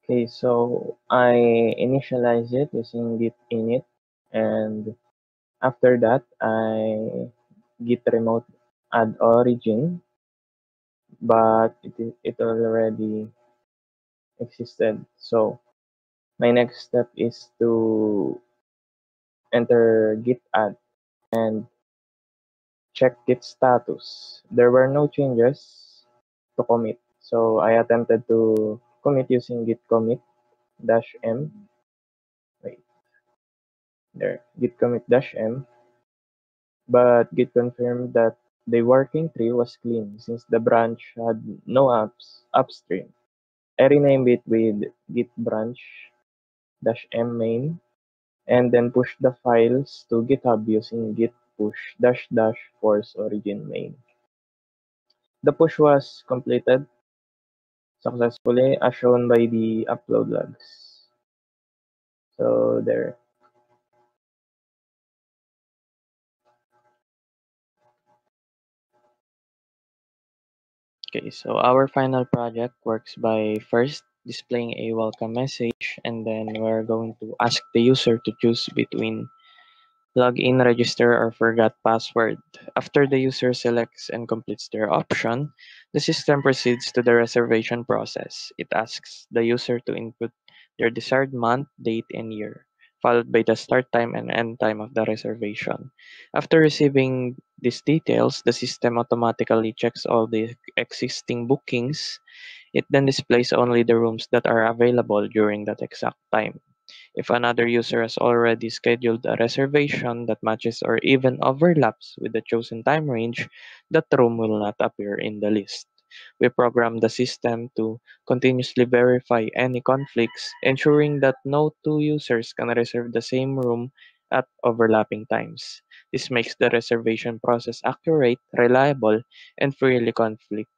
Okay, so I initialize it using git init, and after that I git remote add origin, but it already existed. So my next step is to enter git add and check git status. There were no changes to commit. So I attempted to commit using git commit dash m. Wait, there, git commit dash m. But git confirmed that the working tree was clean since the branch had no upstream. I renamed it with git branch dash m main and then pushed the files to GitHub using git push dash dash force origin main. The push was completed successfully as shown by the upload logs. So there. Okay, so our final project works by first displaying a welcome message, and then we're going to ask the user to choose between login, register, or forgot password. After the user selects and completes their option, the system proceeds to the reservation process. It asks the user to input their desired month, date, and year, followed by the start time and end time of the reservation. After receiving these details, the system automatically checks all the existing bookings. It then displays only the rooms that are available during that exact time. If another user has already scheduled a reservation that matches or even overlaps with the chosen time range, that room will not appear in the list. We program the system to continuously verify any conflicts, ensuring that no two users can reserve the same room at overlapping times. This makes the reservation process accurate, reliable, and freely conflict